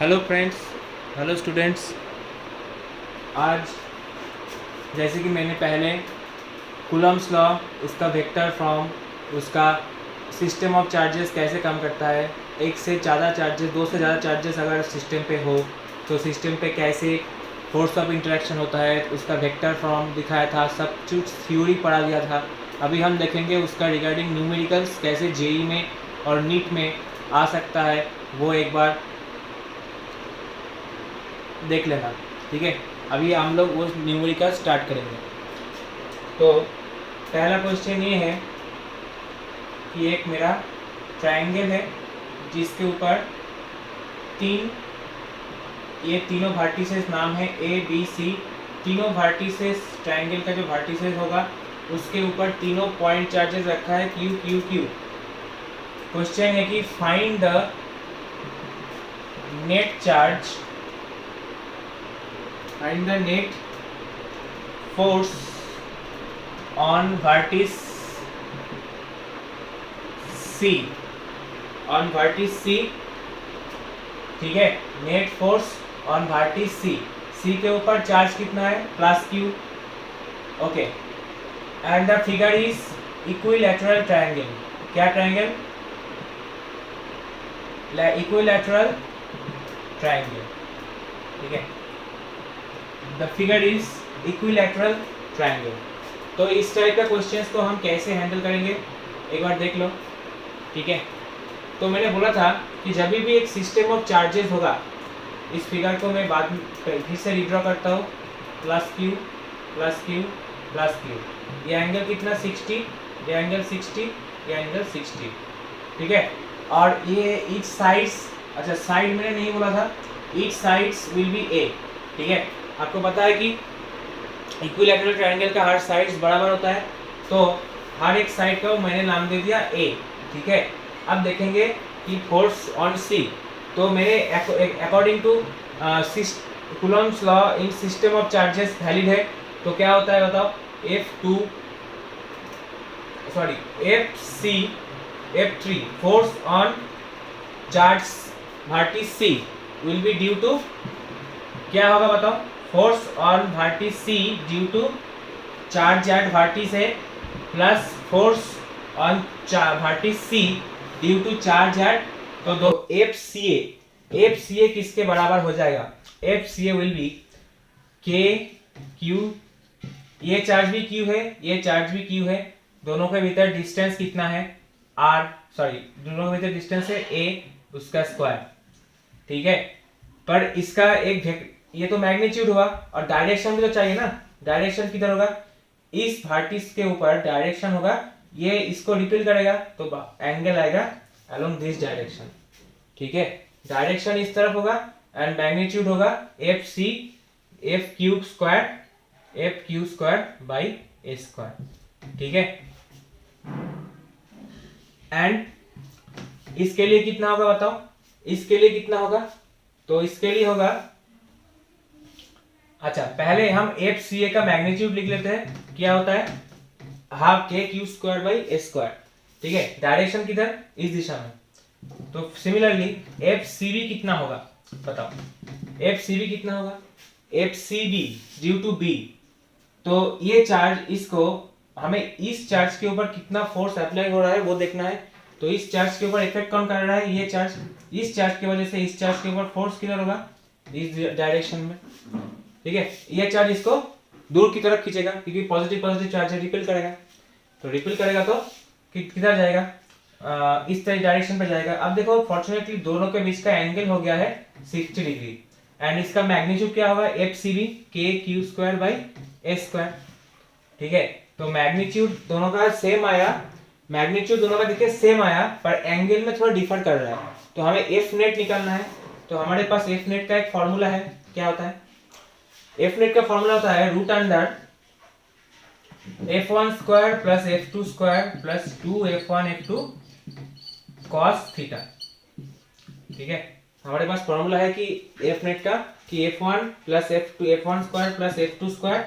Hello friends, hello students. आज जैसे कि मैंने पहले कूलम्स लॉ, उसका वेक्टर फॉर्म, उसका सिस्टम ऑफ चार्जेस कैसे काम करता है, एक से ज़्यादा चार्जेस, दो से ज़्यादा चार्जेस अगर सिस्टम पे हो तो सिस्टम पे कैसे फोर्स ऑफ इंटरेक्शन होता है, उसका वेक्टर फॉर्म दिखाया था, सब कुछ थ्योरी पढ़ा दिया था। अभी हम देखेंगे उसका रिगार्डिंग न्यूमेरिकल्स कैसे जेई में और नीट में आ सकता है, वो एक बार देख लेना। ठीक है, अभी हम लोग वो न्यूमेरिकल स्टार्ट करेंगे। तो पहला क्वेश्चन ये है कि एक मेरा ट्रायंगल है जिसके ऊपर ये तीनों वर्टिसेस नाम है ए बी सी। तीनों वर्टिसेस, ट्रायंगल का जो वर्टिसेस होगा उसके ऊपर तीनों पॉइंट चार्जेस रखा है क्यू क्यू क्यू। क्वेश्चन है कि find the net charge, find the net force on vertex C, on vertex C। ठीक है, net force on vertex C, C के ऊपर चार्ज कितना है plus Q। Okay, and the figure is equilateral triangle. क्या triangle? Equilateral triangle. ठीक है, the figure is equilateral triangle. तो इस टाइप का क्वेश्चंस को हम कैसे हैंडल करेंगे एक बार देख लो। ठीक है, तो मैंने बोला था कि जब भी एक सिस्टम ऑफ चार्जेस होगा, इस फिगर को मैं बाद में फिर से रिड्रॉ करता हूँ, plus Q plus Q plus Q. ये एंगल कितना 60, ये एंगल 60, ये एंगल 60। ठीक है, और ये ईच साइड्स, अच्छा साइड मैंने नहीं बोला था, ईच साइड्स विल बी ए। ठीक है, आपको पता है कि इक्विलैटरल ट्रायंगल का हर साइड्स बराबर होता है, तो हर एक साइड का मैंने नाम दे दिया ए। ठीक है, अब देखेंगे कि फोर्स ऑन सी, तो मेरे according to Coulomb's law in system of charges valid है। तो क्या होता है बताओ, F3 force on charge vertex C will be due to, क्या होगा बताओ, force on vertex C due to charge at vertex A plus force on vertex C due to charge at, तो दो एफ सी ए किसके बराबर हो जाएगा? F C A will be K Q, ये चार्ज भी क्यू है, ये चार्ज भी क्यू है, दोनों के भीतर डिस्टेंस कितना है दोनों के भीतर डिस्टेंस है ए, उसका स्क्वायर। ठीक है, पर इसका एक ये तो मैग्नीट्यूड हुआ, और डायरेक्शन भी तो चाहिए ना। डायरेक्शन किधर होगा? इस वर्टिस के ऊपर डायरेक्शन होगा, ये इसको रिपेल करेगा तो एंगल आएगा अलोंग दिस डायरेक्शन। ठीक है, डायरेक्शन इस तरफ होगा एंड मैग्नीट्यूड होगा F cube square by A square. ठीक है, एंड इसके लिए कितना होगा बताओ, इसके लिए कितना होगा? तो इसके लिए होगा, अच्छा पहले हम एफ सी ए का मैग्नीट्यूड लिख लेते हैं। क्या होता है? हाफ के Q square by A square. ठीक है, डायरेक्शन किधर? इस दिशा में। तो सिमिलरली एफ सी बी कितना होगा बताओ, एफ सी बी कितना होगा? F C B due to B, तो ये चार्ज, इसको हमें इस चार्ज के ऊपर कितना फोर्स अप्लाई हो रहा है वो देखना है। तो इस चार्ज के ऊपर इफेक्ट कौन कर रहा है? ये चार्ज। इस चार्ज की वजह से इस चार्ज के ऊपर फोर्स किधर होगा? इस डायरेक्शन में। ठीक है, ये चार्ज इसको दूर की तरफ खींचेगा क्योंकि पॉजिटिव चार्ज है, रिपेल करेगा। तो रिपेल करेगा तो किधर जाएगा? इस तरह डायरेक्शन पे जाएगा। अब देखो फॉर्चुनेटली दोनों के बीच का एंगल हो गया है 60 डिग्री, एंड इसका मैग्नीट्यूड क्या होगा? F C B K Q square by A square. ठीक है, तो मैग्नीट्यूड दोनों का सेम आया, मैग्नीट्यूड दोनों का देखिए सेम आया, पर एंगल में थोड़ा डिफर कर रहा है। तो हमें एफ नेट निकालना है। तो हमारे पास एफ नेट का एक फॉर्मूला है। क्या होता है? एफ नेट का फॉर्मूला होता है root under f1 square plus f2 square plus 2f1 f2 cos theta. ठीक है, हमारे पास फॉर्मूला है कि एफ नेट का कि f1 plus f1 square plus f2 square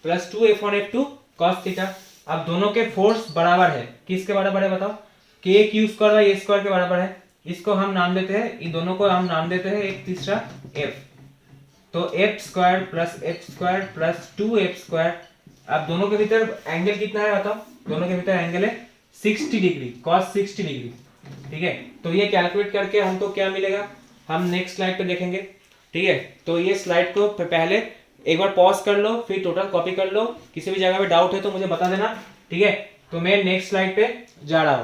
plus 2f1 f2 cos theta. अब दोनों के फोर्स बराबर है, किसके बराबर है बताओ? के Q square by A square के बराबर है। इसको हम नाम देते हैं, इन दोनों को हम नाम देते हैं एक तीसरा एफ। तो एफ स्क्वायर प्लस 2f²। अब दोनों के भीतर एंगल कितना है बताओ? दोनों के भीतर एंगल है 60 डिग्री, cos 60 डिग्री। ठीक है, तो ये कैलकुलेट करके हमको क्या मिलेगा हम नेक्स्ट स्लाइड पे देखेंगे। ठीक है, तो ये स्लाइड को पहले एक बार पॉज कर लो, फिर टोटल कॉपी कर लो। किसी भी जगह पे डाउट है तो मुझे बता देना। ठीक है, तो मैं नेक्स्ट स्लाइड पे जा रहा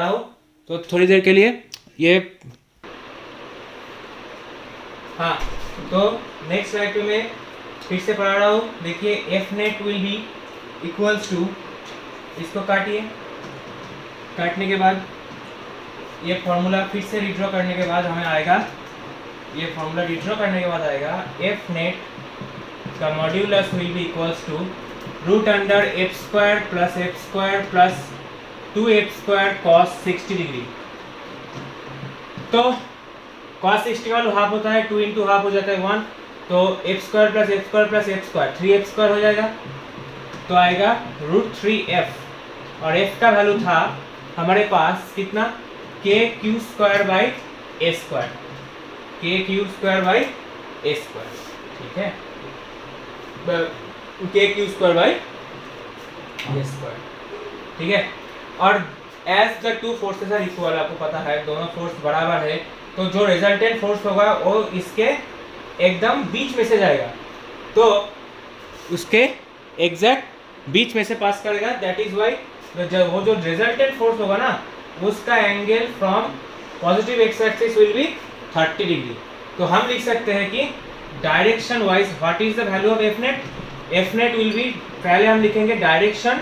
हूँ। तो थोड़ी देर के लिए ये, हाँ, तो नेक्स्ट स्लाइड पे मैं फिर से पढ़ा रहा हूँ। देखिए F net will be equals to, इसको काटिए, काटने के बाद ये फॉर्मूला फिर से रिड्रॉ करने के बाद हमें आएगा, ये फॉर्मूला रिड्रॉ करने के बाद आएगा एफ नेट का modulus will be equals to root under f² plus 2f² cos 60 degree. तो cos 60 का हाफ होता है 2 इंटू हाफ हो जाता है 1, तो f² प्लस f² 3f² हो जाएगा। तो आएगा √3f और f का वैल्यू था हमारे पास कितना kq²/a², kq²/a²। ठीक है, kq²/a²। ठीक है, और as the two forces are equal, आपको पता है दोनों फोर्स बराबर है, तो जो रिजल्टेंट फोर्स होगा वो इसके एकदम बीच में से जाएगा, तो उसके एग्जैक्ट बीच में से पास करेगा। दैट इज वाई वो जो रिजल्टेंट फोर्स होगा ना, उसका angle from positive x axis will be 30 degree. तो हम लिख सकते हैं कि direction wise what is the value of F net. F net will B, पहले हम लिखेंगे डायरेक्शन,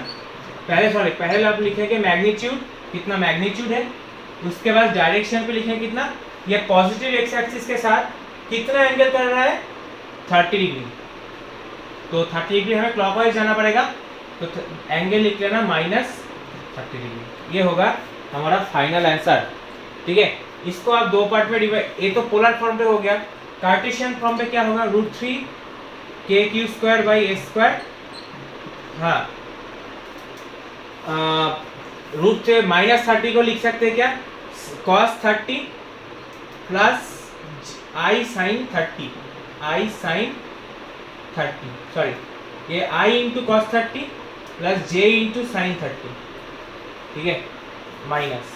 पहले आप लिखेंगे मैग्नीट्यूड, कितना मैग्नीट्यूड है, उसके बाद डायरेक्शन पे लिखेंगे कितना, ये पॉजिटिव एक्स एक्सिस के साथ कितना एंगल कर रहा है 30 डिग्री। तो 30 डिग्री हमें क्लॉकवाइज जाना पड़ेगा, तो एंगल लिख लेना -30 डिग्री। ये होगा हमारा फाइनल आंसर। ठीक है, इसको आप दो पार्ट में डिवाइड, ये तो पोलर फॉर्म पे हो गया, कार्टेशियन फॉर्म पे क्या होगा √3 kq²/a²। हाँ, -30 को लिख सकते हैं क्या, cos 30 plus i sin 30, sorry, ये i into cos 30 plus j into sin 30। ठीक है, माइनस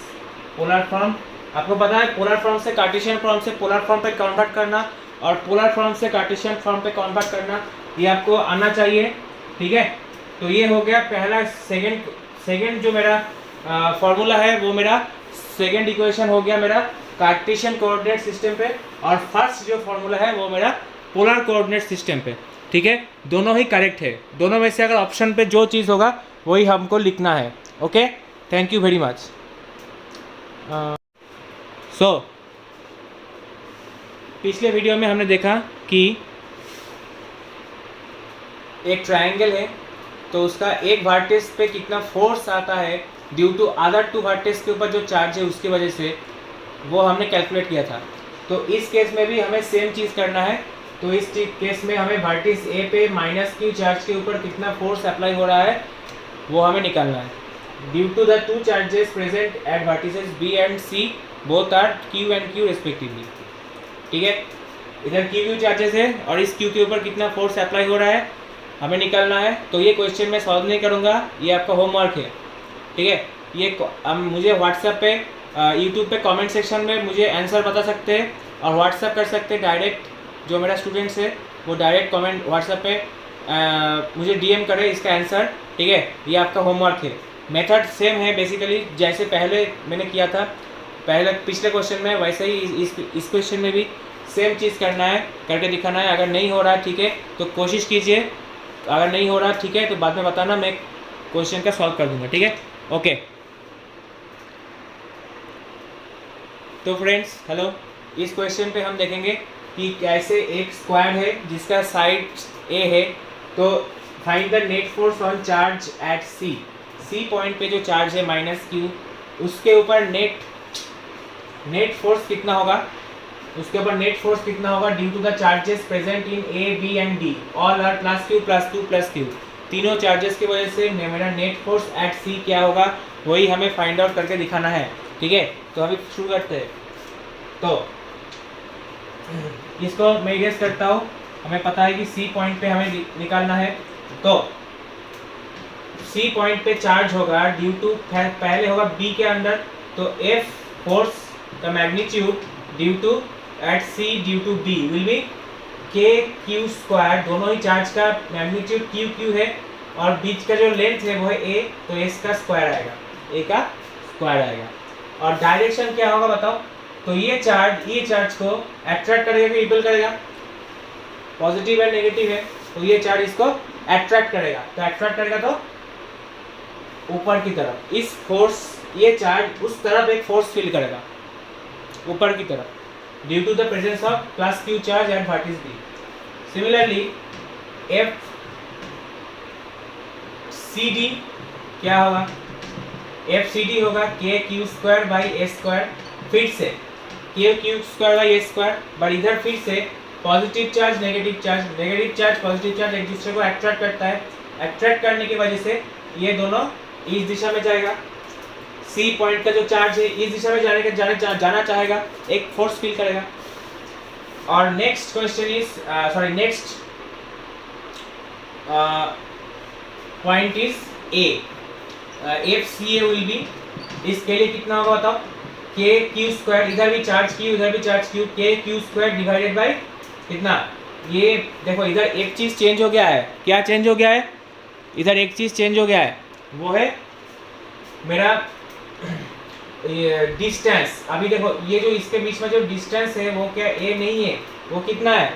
पोलर फॉर्म, आपको पता है पोलर फॉर्म से कार्टेशियन फॉर्म से पोलर फॉर्म पे कन्वर्ट करना और पोलर फॉर्म से कार्टेशियन फॉर्म पे कन्वर्ट करना, ये आपको आना चाहिए। ठीक है, तो ये हो गया पहला। सेकंड जो मेरा फॉर्मूला है वो मेरा सेकंड इक्वेशन हो गया मेरा कार्टेशियन कोऑर्डिनेट सिस्टम पे, और फर्स्ट जो फॉर्मूला है वो मेरा पोलर कोऑर्डिनेट सिस्टम पे। ठीक है, दोनों ही करेक्ट है, दोनों में से अगर ऑप्शन पे जो चीज़ होगा वही हमको लिखना है। Okay, thank you very much. पिछले वीडियो में हमने देखा कि एक ट्रायंगल है, तो उसका एक वर्टेक्स पे कितना फोर्स आता है due to other two vertex के ऊपर जो चार्ज है उसकी वजह से, वो हमने कैलकुलेट किया था। तो इस केस में भी हमें सेम चीज़ करना है। तो इस केस में हमें वर्टेक्स ए पे -q चार्ज के ऊपर कितना फोर्स अप्लाई हो रहा है वो हमें निकालना है। Due to the two charges present at vertices B and C, both are q and q respectively. ठीक है, इधर q चार्जेस है और इस q के ऊपर कितना फोर्स अप्लाई हो रहा है हमें निकालना है। तो ये क्वेश्चन मैं सॉल्व नहीं करूँगा, ये आपका होमवर्क है। ठीक है, ये मुझे व्हाट्सएप पे यूट्यूब पे कमेंट सेक्शन में मुझे आंसर बता सकते हैं, और व्हाट्सएप कर सकते हैं डायरेक्ट, जो मेरा स्टूडेंट्स है वो डायरेक्ट कमेंट व्हाट्सएप पे मुझे डीएम करे इसका आंसर। ठीक है, ये आपका होमवर्क है। मेथड सेम है बेसिकली, जैसे पहले मैंने किया था पहले पिछले क्वेश्चन में, वैसे ही इस क्वेश्चन में भी सेम चीज़ करना है, करके दिखाना है। अगर नहीं हो रहा ठीक है तो कोशिश कीजिए, अगर नहीं हो रहा ठीक है तो बाद में बताना, मैं क्वेश्चन का सॉल्व कर दूंगा। ठीक है, ओके। तो फ्रेंड्स हेलो, इस क्वेश्चन पे हम देखेंगे कि कैसे एक स्क्वायर है जिसका साइड ए है, तो find the net force on charge at C point पे जो चार्ज है -q, उसके ऊपर नेट फोर्स कितना होगा, उसके ऊपर नेट फोर्स कितना होगा due to the charges present in A B and D, all are +q +2 +q। तीनों चार्जेस की वजह से मेरा नेट फोर्स एट सी क्या होगा वही हमें फाइंड आउट करके दिखाना है। ठीक है, तो अभी शुरू करते हैं। तो इसको मैं इरेज करता हूँ। हमें पता है कि सी पॉइंट पे हमें निकालना है। तो सी पॉइंट पे चार्ज होगा ड्यू टू, पहले होगा बी के अंदर, तो एफ फोर्स का magnitude due to at C due to B will be K Q square. दोनों ही चार्ज का मैग्नीट्यूड क्यू क्यू है और बीच का जो लेंथ है वो है ए, तो एस का स्क्वायर आएगा, ए का स्क्वायर आएगा। और डायरेक्शन क्या होगा बताओ? तो ये चार्ज को अट्रैक्ट करेगा कि रिपेल करेगा? पॉजिटिव है नेगेटिव है, तो ये चार्ज इसको अट्रैक्ट करेगा। तो अट्रैक्ट करेगा तो ऊपर की तरफ, इस फोर्स, ये चार्ज उस तरफ एक फोर्स फील करेगा ऊपर की तरफ due to the presence of plus Q charge at vertex B. Similarly F C D क्या होगा? एफ सी डी होगा K Q square by A square. फिर से K Q square by A square, but इधर फिर से positive charge negative charge positive charge एक दूसरे को अट्रैक्ट करता है। अट्रैक्ट करने की वजह से ये दोनों इस दिशा में जाएगा। सी पॉइंट का जो चार्ज है इस दिशा में जाना चाहेगा, एक फोर्स फील करेगा। और next question is next point is A. F C A will be, इसके लिए कितना होगा बताओ? के क्यू स्क्वायर, इधर भी चार्ज क्यू इधर भी चार्ज क्यू, के क्यू स्क्वायर डिवाइडेड बाई कितना? ये देखो इधर एक चीज चेंज हो गया है। क्या चेंज हो गया है? इधर एक चीज चेंज हो गया है, वो है मेरा डिस्टेंस। अभी देखो ये जो इसके बीच में जो डिस्टेंस है वो क्या ए नहीं है, वो कितना है?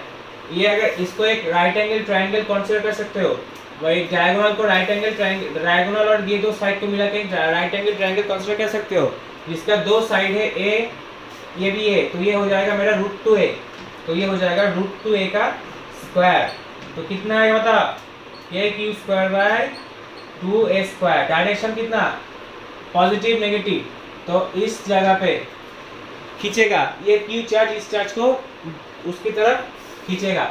ये अगर इसको एक राइट एंगल ट्रायंगल कंसीडर कर सकते हो, वही डायगोनल को राइट एंगल ट्रायंगल, डायगोनल और ये दो साइड को मिला के राइट एंगल ट्रायंगल कंसीडर कर सकते हो। जिसका दो साइड है ए, ये भी है, तो ये हो जाएगा मेरा √2a, तो ये हो जाएगा √2a का स्क्वायर। तो कितना है बता? के Q square by 2a square. Direction कितना? पॉजिटिव नेगेटिव, तो इस जगह पे खींचेगा ये क्यू चार्ज, इस चार्ज को उसकी तरफ खींचेगा,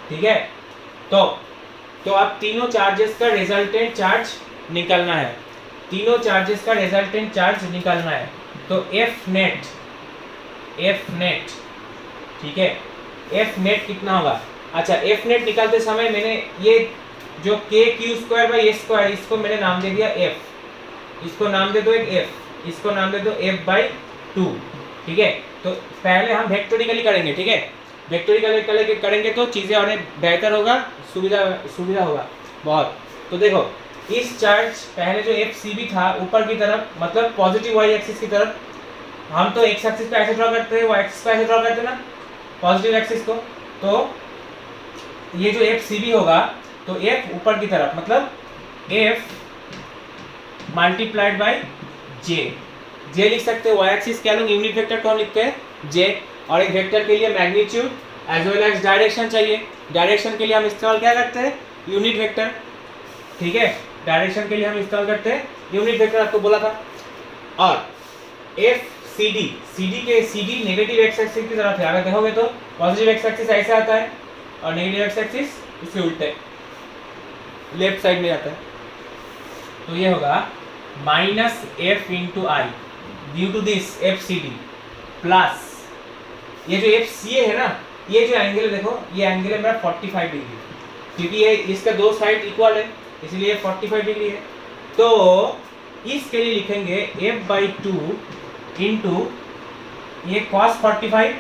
ठीक है। तो अब तीनों चार्जेस का रिजल्टेंट चार्ज निकालना है, तीनों चार्जेस का रिजल्टेंट चार्ज निकालना है। तो एफ नेट, ठीक है, एफ नेट कितना होगा? अच्छा, एफ नेट निकालते समय मैंने ये जो के Q square by A square, इसको मैंने नाम दे दिया एफ, इसको नाम दे दो एक एफ, इसको नाम दे दो एफ बाई 2, ठीक है। तो पहले हम वेक्टोरिकली करेंगे, ठीक है, वेक्टोरिकली करेंगे तो चीज़ें और बेहतर होगा, सुविधा होगा बहुत। तो देखो इस चार्ज पहले जो एफ सी बी था ऊपर की तरफ, मतलब पॉजिटिव वाई एक्सिस की तरफ, हम तो एक्स एक्सिस पे ऐसे ड्रॉ करते हैं, वाई एक्सिस पे ऐसे ड्रॉ करते हैं ना, पॉजिटिव एक्सिस को। तो ये जो एफ सी बी होगा, तो एफ ऊपर की तरफ, मतलब एफ मल्टीप्लाइड बाई जे लिख सकते हो। वाई एक्सिस क्या लोग यूनिट वेक्टर कौन लिखते हैं? जे। और एक वेक्टर के लिए magnitude as well as direction चाहिए। डायरेक्शन के लिए हम इस्तेमाल क्या करते हैं? यूनिट वेक्टर, ठीक है। डायरेक्शन के लिए हम इस्तेमाल करते हैं यूनिट वेक्टर, आपको बोला था। और F C D negative X axis की तरफ है। अगर देखोगे तो पॉजिटिव एक्स एक्सिस ऐसे आता है और नेगेटिव एक्स एक्सिस इसके उल्टे लेफ्ट साइड में जाता है। तो ये होगा minus F into I due to this F C D plus ये जो एफ सी ए है ना, ये जो एंगल है, देखो ये एंगल है मेरा 45 डिग्री, क्योंकि ये इसका दो साइड इक्वल है इसलिए 45 डिग्री है। तो इसके लिए लिखेंगे f बाई 2 इंटू ये cos 45,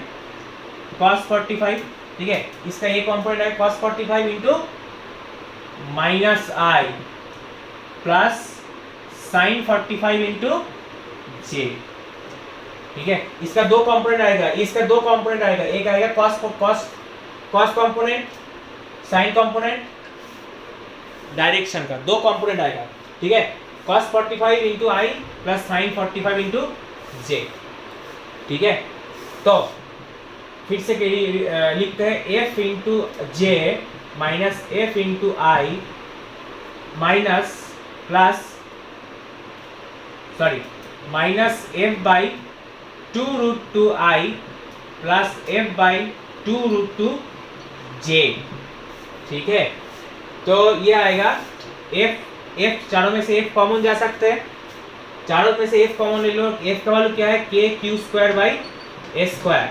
ठीक है, इसका ये कॉम्पोनेंट है cos 45 into minus i plus sign 45 into जे, ठीक है। इसका दो कंपोनेंट आएगा, एक आएगा cos component, sign component, direction का दो कंपोनेंट आएगा, ठीक है। cos 45 into I plus sign 45 into जे, ठीक है। तो फिर से लिखते हैं f into J minus F into I minus F by 2√2 I plus F by 2√2 जे, ठीक है। तो ये आएगा f चारों में से f कॉमन जा सकते हैं, चारों में से एफ कॉमन ले लो, एफ का वैल्यू क्या है के Q square by A square,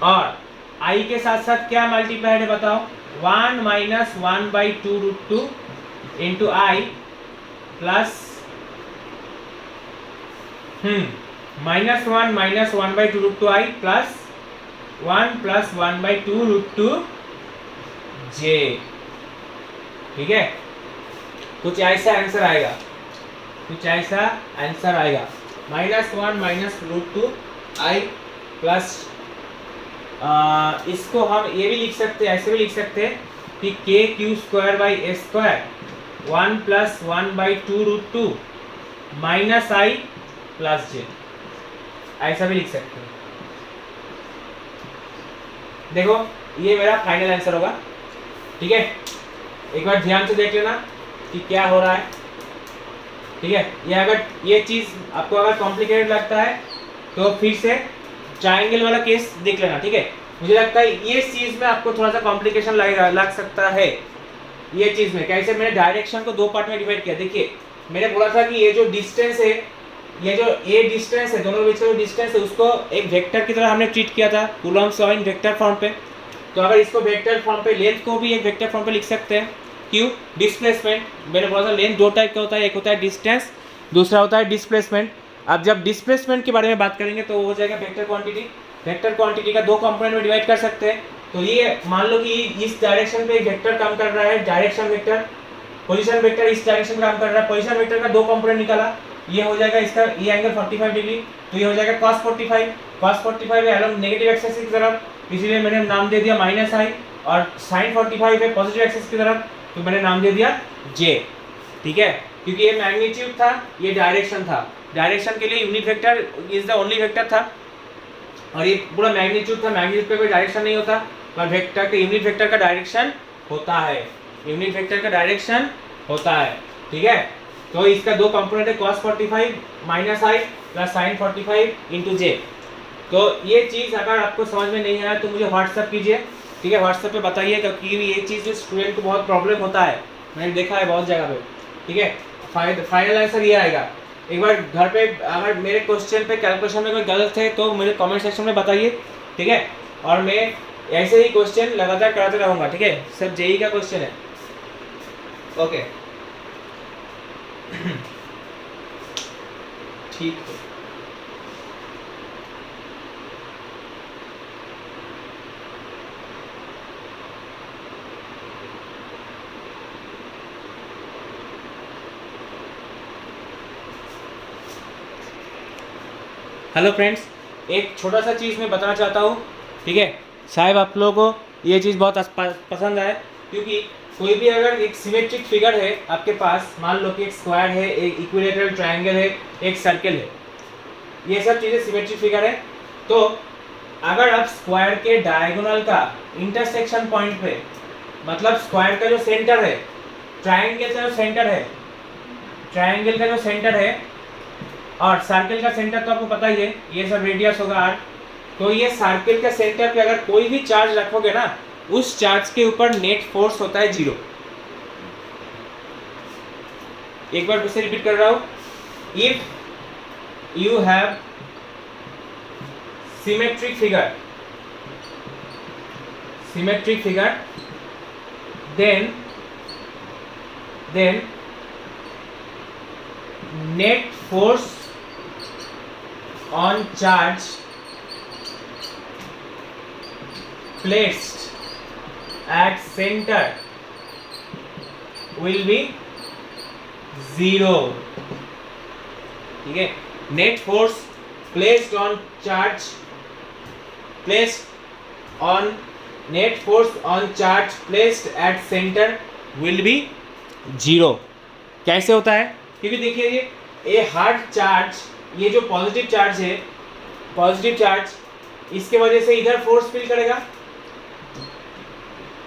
और आई के साथ साथ क्या मल्टीप्लाइड है बताओ, 1 minus 1 by 2 root 2 into I plus minus one by 2 root 2 I plus 1 plus 1 by 2 root 2 J. ठीक है, कुछ ऐसा आंसर आएगा, कुछ ऐसा आंसर आएगा, -1 माइनस रूट 2 आई प्लस इसको हम ये भी लिख सकते हैं, ऐसे भी लिख सकते हैं कि k Q square by A square 1 plus 1 by 2 root 2 minus i plus j, ऐसा भी लिख सकते हैं। देखो ये मेरा फाइनल आंसर होगा। ठीक है, एक बार ध्यान से देख लेना कि क्या हो रहा है। ठीक है, ये अगर ये चीज़ आपको अगर कॉम्प्लिकेटेड लगता है तो फिर से ट्रायंगल वाला केस देख लेना। ठीक है, मुझे लगता है ये चीज़ में आपको थोड़ा सा कॉम्प्लिकेशन लग सकता है। ये चीज़ में कैसे मैंने डायरेक्शन को 2 पार्ट में डिवाइड किया। देखिए मैंने बोला था कि ये जो डिस्टेंस है, ये जो ए डिस्टेंस है, दोनों के बीच का जो डिस्टेंस है उसको एक वेक्टर की तरह हमने ट्रीट किया था Coulomb's law in vector form पे। तो अगर इसको वेक्टर फॉर्म पे, लेंथ को भी एक वेक्टर फॉर्म पे लिख सकते हैं। क्यों? डिस्प्लेसमेंट, मैंने बोला था लेंथ 2 टाइप का होता है, एक होता है डिस्टेंस, दूसरा होता है डिस्प्लेसमेंट। अब जब डिस्प्लेसमेंट के बारे में बात करेंगे तो वो हो जाएगा वेक्टर क्वांटिटी। वेक्टर क्वांटिटी का 2 कंपोनेंट में डिवाइड कर सकते हैं। तो ये मान लो कि इस डायरेक्शन पे एक वेक्टर काम कर रहा है, डायरेक्शन वेक्टर, पोजीशन वेक्टर इस डायरेक्शन में काम कर रहा है। पोजीशन वेक्टर का 2 कंपोनेंट निकाला, ये हो जाएगा इसका ये एंगल 45 डिग्री, तो ये हो जाएगा cos 45। cos 45 है अलोंग नेगेटिव एक्सिस की तरफ, इसीलिए मैंने नाम दे दिया माइनस आई, और sin 45 है पॉजिटिव एक्सिस की तरफ, तो मैंने नाम दे दिया j। ठीक है, क्योंकि ये मैग्नीट्यूड था, ये डायरेक्शन था। डायरेक्शन के लिए unit vector is the only vector था, और ये पूरा मैग्नीट्यूड था। मैग्नीट्यूड पे कोई डायरेक्शन नहीं होता, पर वेक्टर के यूनिट वेक्टर का डायरेक्शन होता है, यूनिट वेक्टर का डायरेक्शन होता है। ठीक है, तो इसका 2 कंपोनेंट है cos 45 minus i plus sin 45 into जे। तो ये चीज़ अगर आपको समझ में नहीं आया तो मुझे व्हाट्सअप कीजिए। ठीक है, व्हाट्सअप पे बताइए, क्योंकि ये चीज़ स्टूडेंट को बहुत प्रॉब्लम होता है, मैंने देखा है बहुत जगह पे। ठीक है, फाइनल आंसर ये आएगा। एक बार घर पे अगर मेरे क्वेश्चन पे कैलकुलेशन में कोई गलत है तो मुझे कमेंट सेक्शन में बताइए। ठीक है, और मैं ऐसे ही क्वेश्चन लगातार कराते रहूँगा। ठीक है, सब जेई का क्वेश्चन है। ओके ठीक है, हेलो फ्रेंड्स, एक छोटा सा चीज़ मैं बताना चाहता हूँ। ठीक है, शायद आप लोगों को ये चीज़ बहुत पसंद आए, क्योंकि कोई भी अगर एक सिमेट्रिक फिगर है आपके पास, मान लो कि एक स्क्वायर है, एक इक्विलेटरल ट्रायंगल है, एक सर्कल है, ये सब चीज़ें सिमेट्रिक फिगर है। तो अगर आप स्क्वायर के डायगोनल का इंटरसेक्शन पॉइंट पे, मतलब स्क्वायर का जो सेंटर है, ट्रायंगल का जो सेंटर है, ट्रायंगल का जो सेंटर है, और सर्कल का सेंटर तो आपको पता ही है, ये सब रेडियस होगा r। तो ये सर्कल के सेंटर पे अगर कोई भी चार्ज रखोगे ना, उस चार्ज के ऊपर नेट फोर्स होता है 0। एक बार फिर से रिपीट कर रहा हूं, if you have symmetric figure then net force on charge placed at center will be 0। ठीक है, net force placed on charge placed at center will be 0। कैसे होता है? क्योंकि देखिए ये हार्ड चार्ज, ये जो पॉजिटिव चार्ज है, पॉजिटिव चार्ज, इसके वजह से इधर फोर्स फील करेगा,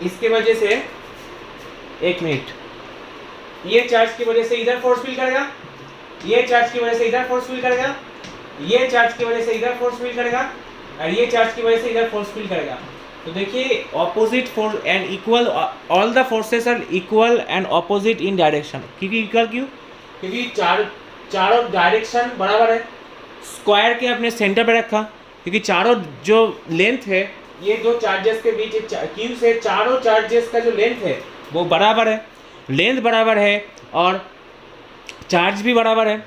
इसके वजह से, एक मिनट, ये चार्ज की वजह से इधर फोर्स फील करेगा, ये चार्ज की वजह से इधर फोर्स फील करेगा, ये चार्ज की वजह से इधर फोर्स फील करेगा, और ये चार्ज की वजह से इधर फोर्स फील करेगा। तो देखिए opposite force and equal, all the forces are equal and opposite in direction. क्योंकि इक्वल क्यों? क्योंकि चारों डायरेक्शन बराबर है, स्क्वायर के अपने सेंटर पे रखा, क्योंकि चारों जो लेंथ है ये दो चार्जेस के बीच क्यू से चारों चार्जेस का जो लेंथ है वो बराबर है, लेंथ बराबर है और चार्ज भी बराबर है,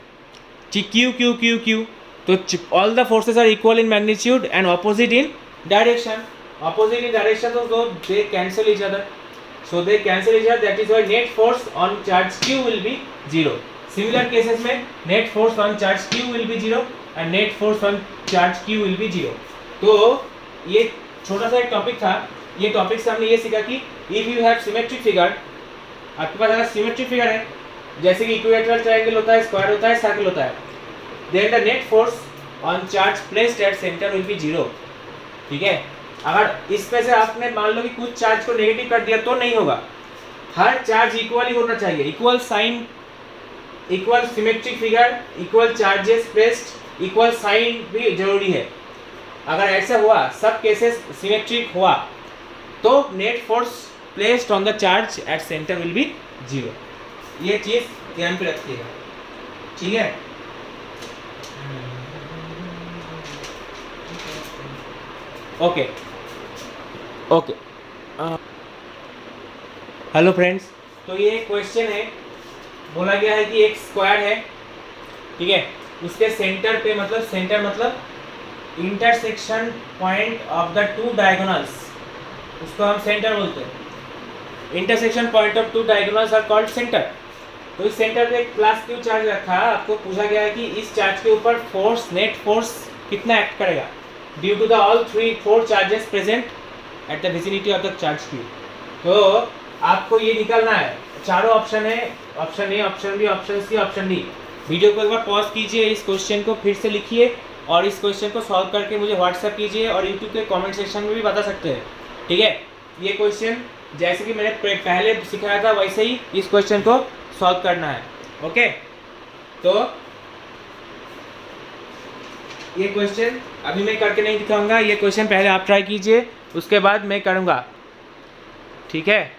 क्यू क्यू क्यू क्यू। तो all the forces are equal in magnitude and opposite in direction, opposite in direction, तो they cancel each other, so they cancel each other, that is why net force on charge q will be 0. Similar cases में net force on charge q will be 0 and net force on charge q will be 0. तो ये छोटा सा एक topic था, ये topic से हमने ये सीखा कि if you have symmetric figure, आपके पास अगर सिमेट्रिक फिगर है जैसे कि इक्विलेटरल ट्रायंगल होता है, स्क्वायर होता है, सर्कल होता है, then the net force on charge placed at center will be 0. ठीक है, अगर इसमें से आपने मान लो कि कुछ चार्ज को नेगेटिव कर दिया तो नहीं होगा, हर चार्ज इक्वली होना चाहिए, equal sign, equal symmetric figure, equal charges placed, equal sign भी जरूरी है। अगर ऐसा हुआ, सब केसेस सिमेट्रिक हुआ, तो net force placed on the charge at centre will be 0। ये चीज ध्यान पे रखिएगा, ठीक है। ओके ओके, हेलो फ्रेंड्स, तो ये क्वेश्चन है, बोला गया है कि एक स्क्वायर है, ठीक है, उसके सेंटर पे, मतलब सेंटर मतलब intersection point of the two diagonals, उसको हम सेंटर बोलते हैं। Intersection point of two diagonals are called centre. तो इस सेंटर पे एक प्लस क्यू चार्ज रखा, आपको पूछा गया है कि इस चार्ज के ऊपर फोर्स, नेट फोर्स कितना एक्ट करेगा due to the all 3-4 charges present at the vicinity of the charge Q. तो आपको ये निकालना है, चारों ऑप्शन है, option A, option B, option C, option D. Video को एक बार पॉज कीजिए, इस क्वेश्चन को फिर से लिखिए और इस क्वेश्चन को सॉल्व करके मुझे व्हाट्सएप कीजिए और यूट्यूब के कमेंट सेक्शन में भी बता सकते हैं, ठीक है। ये क्वेश्चन जैसे कि मैंने पहले सिखाया था वैसे ही इस क्वेश्चन को सॉल्व करना है, ओके। तो ये क्वेश्चन अभी मैं करके नहीं दिखाऊंगा, ये क्वेश्चन पहले आप ट्राई कीजिए, उसके बाद मैं करूंगा, ठीक है।